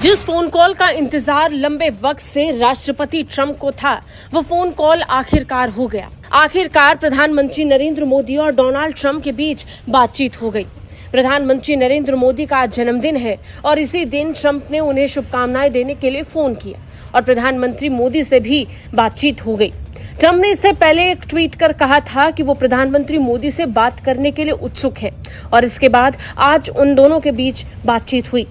जिस phone call का इंतजार लंबे वक्त से राष्ट्रपति ट्रंप को था, वो फोन कॉल आखिरकार हो गया। आखिरकार प्रधानमंत्री नरेंद्र मोदी और डोनाल्ड ट्रंप के बीच बातचीत हो गई। प्रधानमंत्री नरेंद्र मोदी का आज जन्मदिन है और इसी दिन ट्रंप ने उन्हें शुभकामनाएं देने के लिए फोन किया और प्रधानमंत्री मोदी से भी बातचीत हो गई। ट्रंप ने इससे पहले एक ट्वीट कर कहा था कि वो प्रधानमंत्री मोदी से बात करने के लिए उत्सुक है और इसके बाद आज उन दोनों के बीच बातचीत हुई।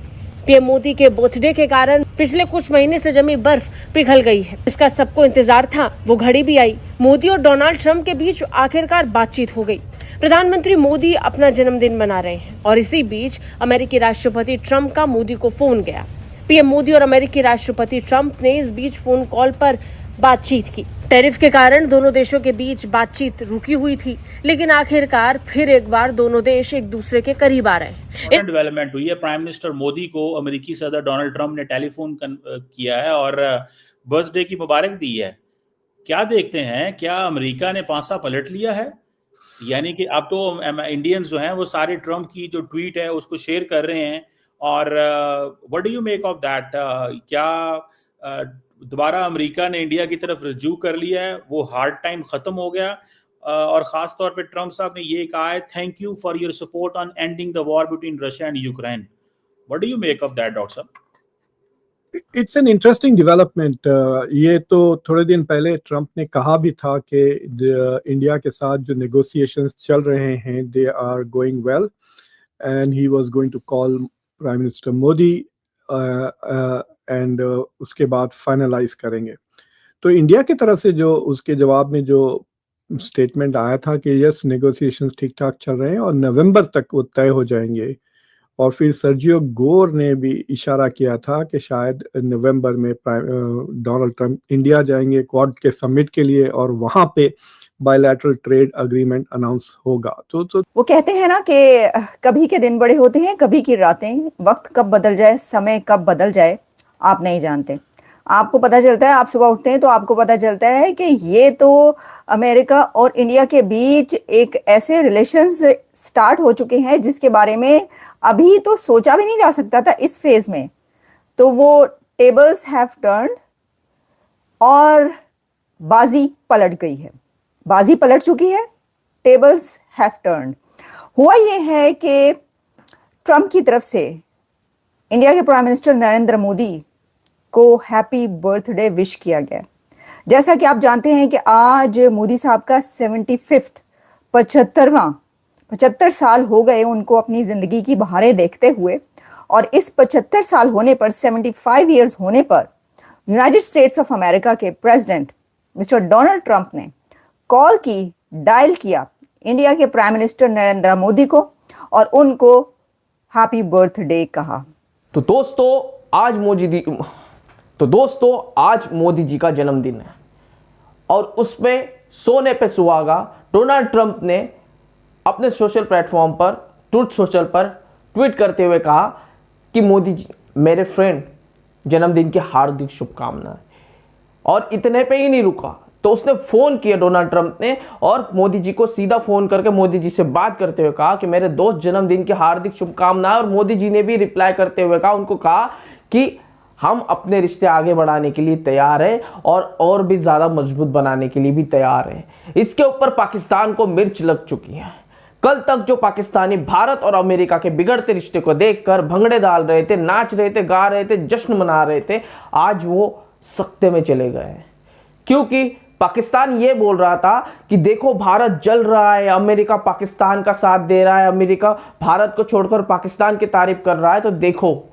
पीएम मोदी के बर्थडे के कारण पिछले कुछ महीने से जमी बर्फ पिघल गई है। इसका सबको इंतजार था, वो घड़ी भी आई। मोदी और डोनाल्ड ट्रंप के बीच आखिरकार बातचीत हो गई। प्रधानमंत्री मोदी अपना जन्मदिन मना रहे हैं और इसी बीच अमेरिकी राष्ट्रपति ट्रंप का मोदी को फोन गया। पीएम मोदी और अमेरिकी राष्ट्रपति ट्रंप ने इस बीच फोन कॉल पर बातचीत की। टैरिफ के कारण दोनों देशों के बीच बातचीत रुकी हुई थी, लेकिन आखिरकार फिर एक बार दोनों देश एक दूसरे के करीब आ रहे हैं। डेवलपमेंट हुई है। प्राइम मिनिस्टर मोदी को अमेरिकी सदर डोनाल्ड ट्रंप ने टेलीफोन किया है और बर्थडे की मुबारक दी है। क्या देखते हैं, क्या अमेरिका ने पांसा पलट लिया है? यानी कि अब तो इंडियंस जो हैं वो सारे ट्रंप की जो ट्वीट है उसको शेयर कर रहे हैं और what do you make of that? क्या दोबारा अमेरिका ने इंडिया की तरफ रजू कर लिया है? वो हार्ड टाइम खत्म हो गया? और खास तौर पे ट्रंप साहब ने ये कहा है, thank you for your support on ending the war between Russia and Ukraine. What do you make of that, doctor साहब? It's an interesting development. ये तो थोड़े दिन पहले ट्रंप ने कहा भी था कि इंडिया के साथ जो नेगोशिएशंस चल रहे हैं they are going well and he was going to call prime minister Modi and उसके बाद फाइनलाइज करेंगे। तो इंडिया की तरफ से जो उसके जवाब में जो स्टेटमेंट आया था कि यस नेगोशिएशंस ठीक ठाक चल रहे हैं और नवंबर तक वो तय हो जाएंगे। और फिर सर्जियो गोर ने भी इशारा किया था कि शायद नवंबर में डोनाल्ड ट्रंप इंडिया जाएंगे क्वाड के समिट के लिए और वहां पे बायलैटरल ट्रेड अग्रीमेंट अनाउंस होगा। तो वो कहते हैं ना कि कभी के दिन बड़े होते हैं, कभी की रातें। वक्त कब बदल जाए, समय कब बदल जाए, आप नहीं जानते। आपको पता चलता है, आप सुबह उठते हैं तो आपको पता चलता है कि ये तो अमेरिका और इंडिया के बीच एक ऐसे रिलेशंस स्टार्ट हो चुके हैं जिसके बारे में अभी तो सोचा भी नहीं जा सकता था इस फेज में। तो वो टेबल्स हैव टर्न्ड और बाजी पलट गई है। बाजी पलट चुकी है, टेबल्स हैव टर्न्ड। हुआ ये है कि ट्रंप की तरफ से इंडिया के प्राइम मिनिस्टर नरेंद्र मोदी को हैप्पी बर्थडे विश किया गया। जैसा कि आप जानते हैं कि आज मोदी साहब का 75 साल हो गए उनको अपनी जिंदगी की बहारें देखते हुए, और इस 75 साल होने पर, 75 इयर्स होने पर यूनाइटेड स्टेट्स ऑफ अमेरिका के प्रेसिडेंट मिस्टर डोनाल्ड ट्रंप ने कॉल की, डायल किया इंडिया के प्राइम मिनिस्टर नरेंद्र मोदी को और उनको हैप्पी बर्थडे कहा। तो दोस्तों आज मोदी जी का जन्मदिन है और उसमें सोने पे सुहागा डोनाल्ड ट्रंप ने अपने सोशल प्लेटफॉर्म पर, ट्रूथ सोशल पर ट्वीट करते हुए कहा कि मोदी जी मेरे फ्रेंड, जन्मदिन की हार्दिक शुभकामनाएं। और इतने पे ही नहीं रुका, तो उसने फोन किया डोनाल्ड ट्रंप ने और मोदी जी को सीधा फोन करके मोदी जी से बात करते हुए कहा कि मेरे दोस्त जन्मदिन की हार्दिक शुभकामनाएं। और मोदी जी ने भी रिप्लाई करते हुए कहा, उनको कहा कि हम अपने रिश्ते आगे बढ़ाने के लिए तैयार हैं और भी ज्यादा मजबूत बनाने के लिए भी तैयार हैं। इसके ऊपर पाकिस्तान को मिर्च लग चुकी है। कल तक जो पाकिस्तानी भारत और अमेरिका के बिगड़ते रिश्ते को देखकर भंगड़े डाल रहे थे, नाच रहे थे, गा रहे थे, जश्न मना रहे थे, आज वो सख्ते में चले गए हैं। क्योंकि पाकिस्तान ये बोल रहा था कि देखो भारत जल रहा है, अमेरिका पाकिस्तान का साथ दे रहा है, अमेरिका भारत को छोड़कर पाकिस्तान की तारीफ कर रहा है, तो देखो।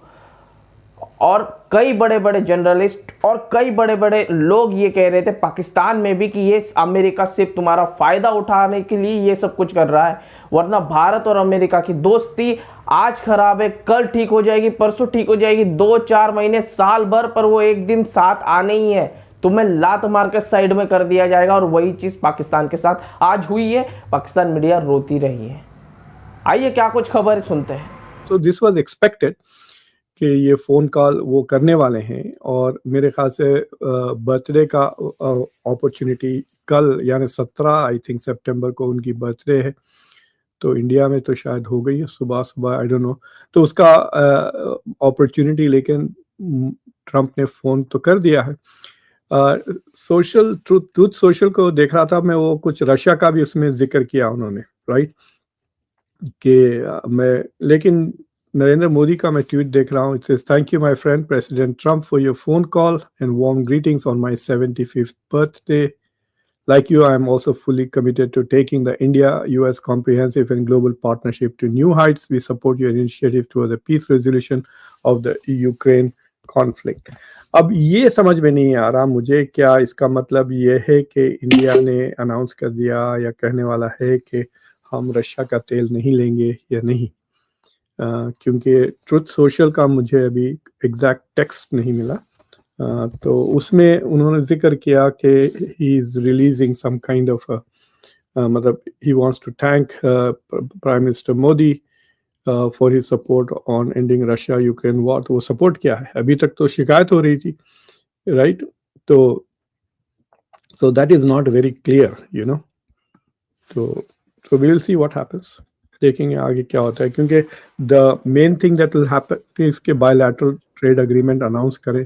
और कई बड़े बड़े जर्नलिस्ट और कई बड़े बड़े लोग ये कह रहे थे पाकिस्तान में भी कि ये अमेरिका सिर्फ तुम्हारा फायदा उठाने के लिए ये सब कुछ कर रहा है, वरना भारत और अमेरिका की दोस्ती आज खराब है, कल ठीक हो जाएगी, परसों ठीक हो जाएगी, 2-4 महीने, साल भर, पर वो एक दिन साथ आने ही है। तुम्हें लात मार कर साइड में कर दिया जाएगा। और वही चीज पाकिस्तान के साथ आज हुई है। पाकिस्तान मीडिया रोती रही है। आइए क्या कुछ खबर सुनते हैं। तो दिस वाज एक्सपेक्टेड कि ये फ़ोन कॉल वो करने वाले हैं और मेरे ख्याल से बर्थडे का अपॉर्चुनिटी कल यानी 17 आई थिंक सितंबर को उनकी बर्थडे है, तो इंडिया में तो शायद हो गई है सुबह सुबह, आई डोंट नो, तो उसका अपॉर्चुनिटी लेकिन ट्रम्प ने फोन तो कर दिया है। सोशल ट्रूथ सोशल को देख रहा था मैं, वो कुछ रशिया का भी उसमें जिक्र किया उन्होंने, राइट, कि मैं, लेकिन नरेंद्र मोदी का मैं ट्वीट देख रहा हूँ, it says thank you my friend president Trump for your phone call and warm greetings on my 75th birthday. Like you, I am also fully committed to taking the India-US comprehensive and global partnership to new heights. We support your initiative toward the peace resolution of the Ukraine conflict. अब ये समझ में नहीं आ रहा मुझे, क्या इसका मतलब ये है कि इंडिया ने अनाउंस कर दिया या कहने वाला है कि हम रशिया का तेल नहीं लेंगे या नहीं, क्योंकि ट्रुथ सोशल का मुझे अभी एग्जैक्ट टेक्स्ट नहीं मिला। तो उसमें उन्होंने जिक्र किया कि he is releasing some kind of मतलब he wants to thank prime minister Modi for his support on ending Russia Ukraine war. तो वो सपोर्ट क्या है, अभी तक तो शिकायत हो रही थी, राइट, तो so that is not very clear, you know. तो we will see what happens, देखेंगे आगे क्या होता है, क्योंकि the main thing that will happen इसके बायलैटरल ट्रेड एग्रीमेंट अनाउंस करें।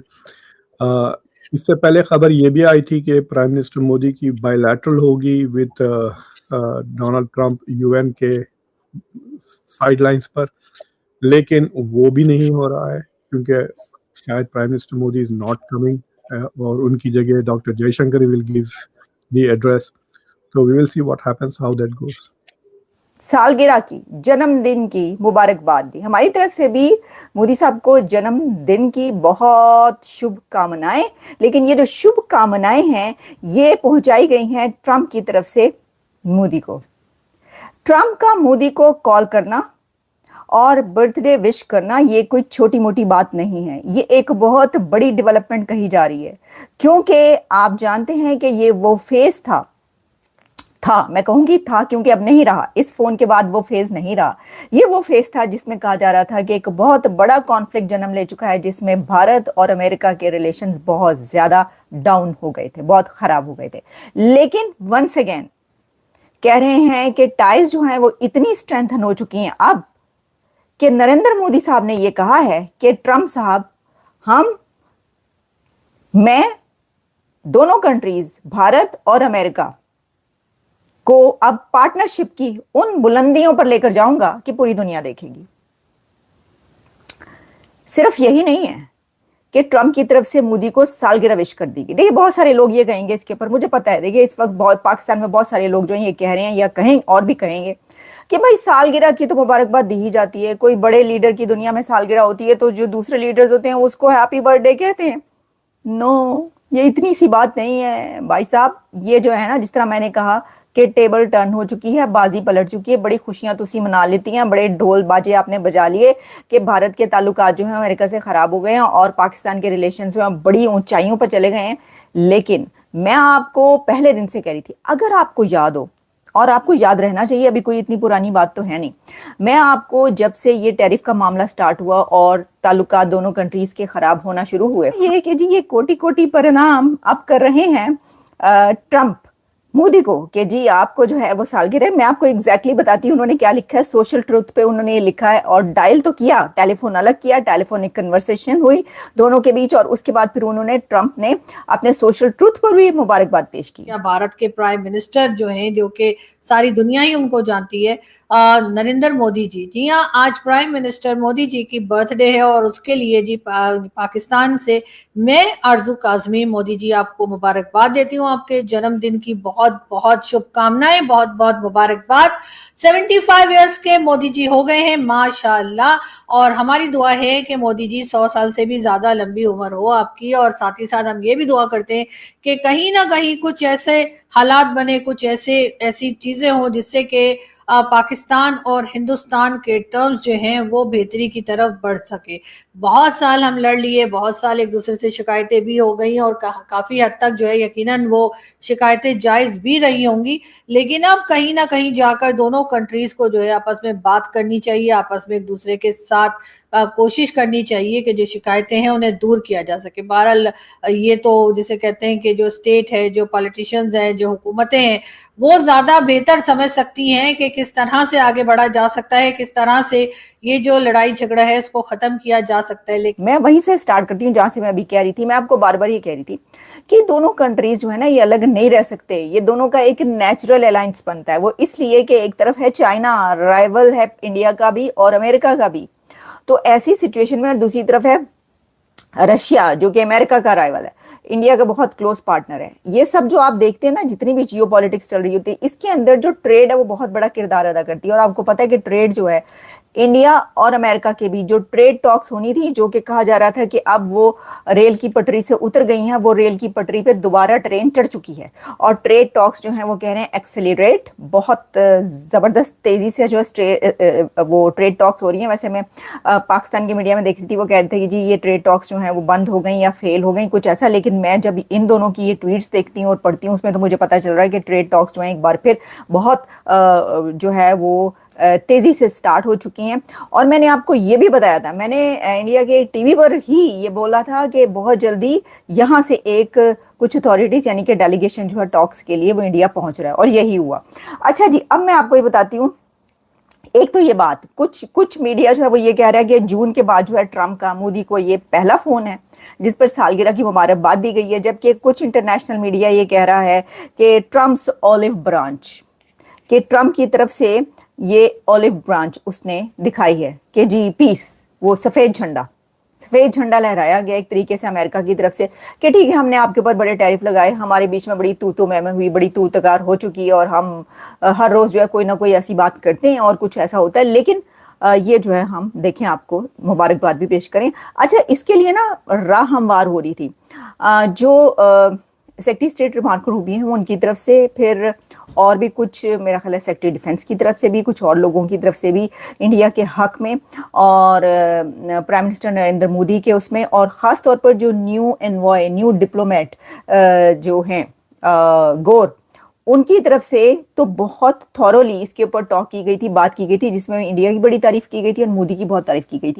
इससे पहले खबर ये भी आई थी कि प्राइम मिनिस्टर मोदी की बायलैटरल होगी विद डोनाल्ड ट्रंप यूएन के साइडलाइंस पर, लेकिन वो भी नहीं हो रहा है क्योंकि शायद prime minister Modi is not coming और उनकी जगह doctor Jaishankar will give the address. तो we will see what happens, how that goes. सालगिरह की, जन्मदिन की मुबारकबाद दी हमारी तरफ से भी मोदी साहब को जन्मदिन की बहुत शुभकामनाएं। लेकिन ये जो शुभकामनाएं हैं ये पहुंचाई गई हैं ट्रंप की तरफ से मोदी को। ट्रंप का मोदी को कॉल करना और बर्थडे विश करना ये कोई छोटी मोटी बात नहीं है, ये एक बहुत बड़ी डेवलपमेंट कही जा रही है, क्योंकि आप जानते हैं कि ये वो फेज था मैं कहूंगी था क्योंकि अब नहीं रहा, इस फोन के बाद वो फेज नहीं रहा। ये वो फेज था जिसमें कहा जा रहा था कि एक बहुत बड़ा कॉन्फ्लिक्ट जन्म ले चुका है, जिसमें भारत और अमेरिका के रिलेशंस बहुत ज्यादा डाउन हो गए थे, बहुत खराब हो गए थे। लेकिन वंस अगेन कह रहे हैं कि टाइज जो हैं वो इतनी स्ट्रेंथन हो चुकी हैं अब कि नरेंद्र मोदी साहब ने ये कहा है कि ट्रंप साहब, मैं दोनों कंट्रीज भारत और अमेरिका को अब पार्टनरशिप की उन बुलंदियों पर लेकर जाऊंगा कि पूरी दुनिया देखेगी। सिर्फ यही नहीं है कि ट्रंप की तरफ से मोदी को सालगिरह विश कर दी गई। देखिए बहुत सारे लोग ये कहेंगे इसके ऊपर, मुझे पता है, देखिए इस वक्त बहुत पाकिस्तान में बहुत सारे लोग जो हैं ये कह रहे हैं या कहें और भी कहेंगे कि भाई सालगिरह की तो मुबारकबाद दी ही जाती है, कोई बड़े लीडर की दुनिया में सालगिरह होती है तो जो दूसरे लीडर्स होते हैं उसको हैप्पी बर्थडे कहते हैं। नो, ये इतनी सी बात नहीं है भाई साहब। ये जो है ना, जिस तरह मैंने कहा कि टेबल टर्न हो चुकी है, बाजी पलट चुकी है, बड़ी खुशियां तुसी मना लेती हैं, बड़े ढोल बाजे आपने बजा लिए कि भारत के ताल्लुकात जो हैं अमेरिका से खराब हो गए हैं और पाकिस्तान के रिलेशंस जो हैं बड़ी ऊंचाइयों पर चले गए हैं। लेकिन मैं आपको पहले दिन से कह रही थी, अगर आपको याद हो, और आपको याद रहना चाहिए, अभी कोई इतनी पुरानी बात तो है नहीं, मैं आपको जब से ये टैरिफ का मामला स्टार्ट हुआ और ताल्लुकात दोनों कंट्रीज के खराब होना शुरू हुए, ये कि जी ये कोटि कोटि प्रणाम अब कर रहे हैं ट्रंप मोदी को कि जी आपको जो है वो सालगिरह। मैं आपको एग्जैक्टली बताती हूँ उन्होंने क्या लिखा है। सोशल ट्रुथ पे उन्होंने ये लिखा है और डायल तो किया, टेलीफोन अलग किया, टेलीफोनिक कन्वर्सेशन हुई दोनों के बीच, और उसके बाद फिर उन्होंने ट्रंप ने अपने सोशल ट्रुथ पर भी मुबारकबाद पेश की। भारत के प्राइम मिनिस्टर जो हैं, जो कि सारी दुनिया ही उनको जानती है, नरेंद्र मोदी जी। जी हाँ, आज प्राइम मिनिस्टर मोदी जी की बर्थडे है और उसके लिए जी पाकिस्तान से मैं आरजू काजमी मोदी जी आपको मुबारकबाद देती हूँ। आपके जन्मदिन की बहुत बहुत शुभकामनाएं, बहुत बहुत मुबारकबाद। 75 इयर्स के मोदी जी हो गए हैं माशाल्लाह, और हमारी दुआ है कि मोदी जी 100 साल से भी ज्यादा लंबी उम्र हो आपकी। और साथ ही साथ हम ये भी दुआ करते हैं कि कहीं ना कहीं कुछ ऐसे हालात बने, कुछ ऐसी चीजें हों जिससे कि पाकिस्तान और हिंदुस्तान के टर्म्स जो हैं वो बेहतरी की तरफ बढ़ सके। बहुत साल हम लड़ लिए, बहुत साल एक दूसरे से शिकायतें भी हो गई और काफी हद तक जो है यकीनन वो शिकायतें जायज भी रही होंगी, लेकिन अब कहीं ना कहीं जाकर दोनों कंट्रीज को जो है आपस में बात करनी चाहिए, आपस में एक दूसरे के साथ कोशिश करनी चाहिए कि जो शिकायतें हैं उन्हें दूर किया जा सके। बहरहाल ये तो जिसे कहते हैं कि जो स्टेट है, जो पॉलिटिशियंस हैं, जो हुकूमतें हैं, वो ज्यादा बेहतर समझ सकती हैं कि किस तरह से आगे बढ़ा जा सकता है, किस तरह से ये जो लड़ाई झगड़ा है इसको खत्म किया जा सकता है। लेकिन मैं वहीं से स्टार्ट करती हूँ जहां से मैं अभी कह रही थी। मैं आपको बार बार ये कह रही थी कि दोनों कंट्रीज जो है ना ये अलग नहीं रह सकते, ये दोनों का एक नेचुरल अलायंस बनता है। वो इसलिए कि एक तरफ है चाइना, राइवल है इंडिया का भी और अमेरिका का भी, तो ऐसी सिचुएशन में दूसरी तरफ है रशिया जो कि अमेरिका का राइवल है, इंडिया का बहुत क्लोज पार्टनर है। ये सब जो आप देखते हैं ना, जितनी भी जियो पॉलिटिक्स चल रही होती है, इसके अंदर जो ट्रेड है वो बहुत बड़ा किरदार अदा करती है। और आपको पता है कि ट्रेड जो है इंडिया और अमेरिका के बीच जो ट्रेड टॉक्स होनी थी, जो कि कहा जा रहा था कि अब वो रेल की पटरी से उतर गई हैं, वो रेल की पटरी पे दोबारा ट्रेन चढ़ चुकी है। और ट्रेड टॉक्स जो हैं वो कह रहे हैं एक्सेलरेट, बहुत जबरदस्त तेजी से जो वो ट्रेड टॉक्स हो रही हैं। वैसे मैं पाकिस्तान की मीडिया में देख रही थी, वो कह रहे थे कि जी ये ट्रेड टॉक्स जो हैं वो बंद हो गई या फेल हो गई, कुछ ऐसा। लेकिन मैं जब इन दोनों की ये ट्वीट्स देखती हूँ और पढ़ती हूँ, उसमें तो मुझे पता चल रहा है कि ट्रेड टॉक्स जो हैं एक बार फिर बहुत जो है वो तेजी से स्टार्ट हो चुकी हैं। और मैंने आपको ये भी बताया था, मैंने इंडिया के टीवी पर ही ये बोला था कि बहुत जल्दी यहाँ से एक कुछ अथॉरिटीज यानी कि डेलीगेशन जो है टॉक्स के लिए वो इंडिया पहुंच रहा है, और यही हुआ। अच्छा जी, अब मैं आपको ये बताती हूँ, एक तो ये बात कुछ मीडिया जो है वो ये कह रहा है कि जून के बाद जो है ट्रम्प का मोदी को ये पहला फोन है जिस पर सालगिरह की मुबारकबाद दी गई है, जबकि कुछ इंटरनेशनल मीडिया ये कह रहा है कि ट्रम्प्स ऑलिव ब्रांच, कि ट्रम्प की तरफ से ये ऑलिव ब्रांच उसने दिखाई है कि जी पीस, वो सफेद झंडा लहराया गया एक तरीके से अमेरिका की तरफ से कि ठीक है, हमने आपके ऊपर बड़े टैरिफ लगाए, हमारे बीच में बड़ी तू मैं हुई, बड़ी तू तकार हो चुकी है, और हम हर रोज जो है कोई ना कोई ऐसी बात करते हैं और कुछ ऐसा होता है, लेकिन ये जो है हम देखें, आपको मुबारकबाद भी पेश करें। अच्छा, इसके लिए ना राह हमवार हो रही थी, जो सेक्रेटरी स्टेट मार्को रूबियो हैं उनकी तरफ से, फिर और भी कुछ मेरा ख्याल है सेक्रेटरी डिफेंस की तरफ से भी, कुछ और लोगों की तरफ से भी इंडिया के हक में, और प्राइम मिनिस्टर नरेंद्र मोदी के उसमें, और ख़ास तौर पर जो न्यू एनवॉय, न्यू डिप्लोमेट जो हैं गोर, उनकी तरफ से तो बहुत थॉरोली इसके ऊपर टॉक की गई थी, बात की गई थी, जिसमें इंडिया की बड़ी तारीफ की गई थी और मोदी की बहुत तारीफ की गई थी।